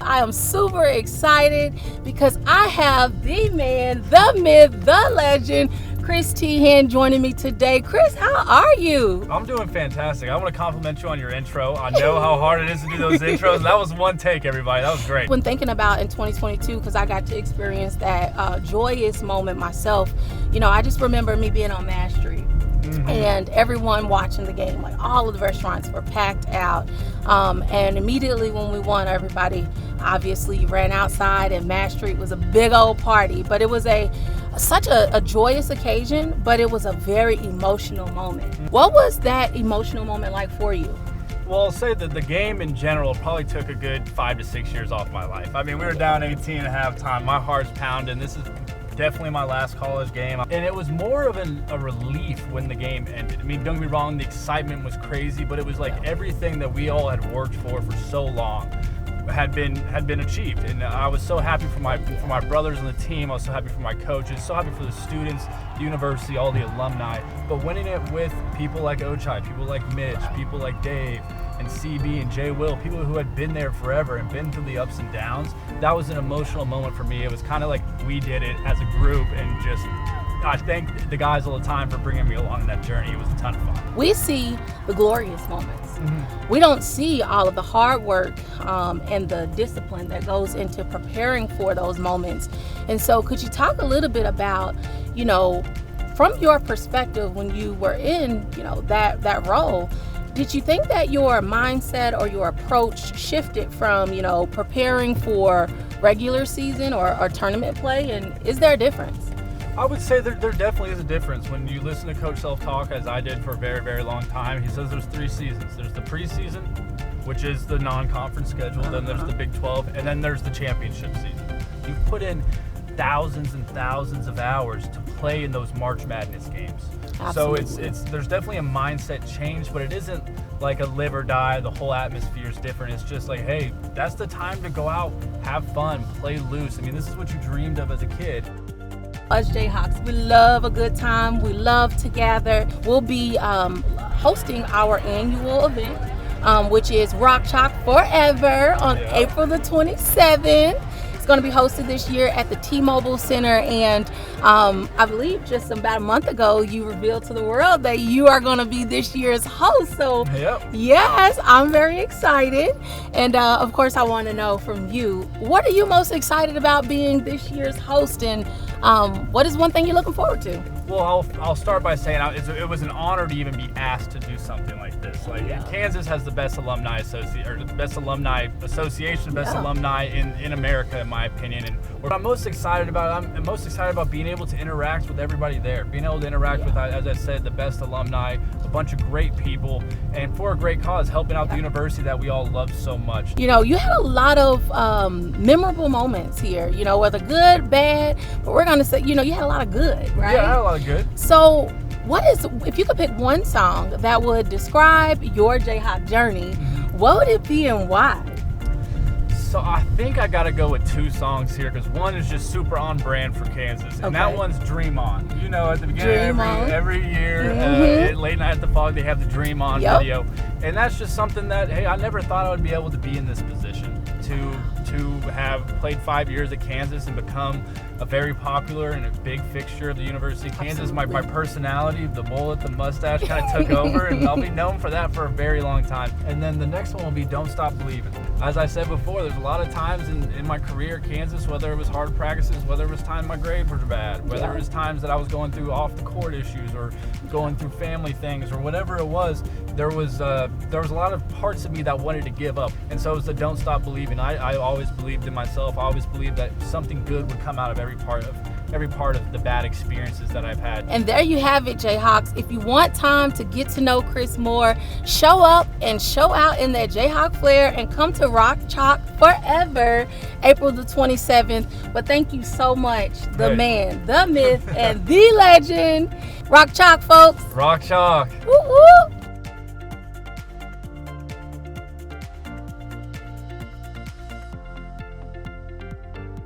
I am super excited because I have the man, the myth, the legend, Chris Teahan joining me today. Chris, how are you? I'm doing fantastic. I want to compliment you on your intro. I know how hard it is to do those intros. That was one take, everybody. That was great. When thinking about in 2022, because I got to experience that joyous moment myself, I just remember me being on Mass Street. And everyone watching the game, like all of the restaurants were packed out. And immediately when we won, everybody obviously ran outside, and Mass Street was a big old party. But it was such a joyous occasion, but it was a very emotional moment. What was that emotional moment like for you? Well, I'll say that the game in general probably took a good 5 to 6 years off my life. I mean, we were down 18 at halftime. My heart's pounding. This is definitely my last college game. And it was more of a relief when the game ended. I mean, don't get me wrong, the excitement was crazy, but it was like everything that we all had worked for so long had been achieved. And I was so happy for my brothers on the team. I was so happy for my coaches, so happy for the students, the university, all the alumni. But winning it with people like Ochai, people like Mitch, people like Dave, and CB and Jay Will, people who had been there forever and been through the ups and downs, that was an emotional moment for me. It was kind of like we did it as a group, and just I thank the guys all the time for bringing me along that journey. It was a ton of fun. We see the glorious moments. We don't see all of the hard work and the discipline that goes into preparing for those moments. And so could you talk a little bit about, from your perspective when you were in, that role, did you think that your mindset or your approach shifted from, preparing for regular season or tournament play? And is there a difference? I would say there definitely is a difference. When you listen to Coach Self talk, as I did for a very, very long time, he says there's 3 seasons. There's the preseason, which is the non-conference schedule, then there's the Big 12, and then there's the championship season. You've put in thousands and thousands of hours to play in those March Madness games. Absolutely. So there's definitely a mindset change, but it isn't like a live or die. The whole atmosphere is different. It's just like, hey, that's the time to go out, have fun, play loose. I mean, this is what you dreamed of as a kid. Us Jayhawks, we love a good time. We love to gather. We'll be hosting our annual event, which is Rock Chalk Forever on April the 27th. It's going to be hosted this year at the T-Mobile Center, and I believe just about a month ago you revealed to the world that you are going to be this year's host. So yes, I'm very excited, and of course I want to know from you, what are you most excited about being this year's host, and what is one thing you're looking forward to? Well, I'll start by saying it was an honor to even be asked to do something like this. Kansas has the best alumni association, best alumni in America, in my opinion. And what I'm most excited about, I'm most excited about being able to interact with everybody there, being able to interact with, as I said, the best alumni, a bunch of great people, and for a great cause, helping out the university that we all love so much. You had a lot of memorable moments here, whether good, bad, but we're going to say, you had a lot of good, right? Yeah, I had a lot of good. So if you could pick one song that would describe your Jayhawk journey, what would it be and why? So I think I got to go with 2 songs here, because one is just super on brand for Kansas, and that one's Dream On. At the beginning of every year, late night at the Fog, they have the Dream On video. And that's just something that, hey, I never thought I would be able to be in this position, to have played 5 years at Kansas and become a very popular and a big fixture of the University of Kansas. My personality, the mullet, the mustache kind of took over, and I'll be known for that for a very long time. And then the next one will be Don't Stop Believing. As I said before, there's a lot of times in my career at Kansas, whether it was hard practices, whether it was time my grades were bad, whether it was times that I was going through off the court issues or going through family things or whatever it was, there was a lot of parts of me that wanted to give up. And so it was the Don't Stop Believing. I always believed in myself. I always believed that something good would come out of every part of the bad experiences that I've had. And there you have it, Jayhawks. If you want time to get to know Chris more, show up and show out in that Jayhawk flair and come to Rock Chalk Forever, April the 27th. But thank you so much, the man, the myth, and the legend, Rock Chalk, folks. Rock Chalk. Woo woo.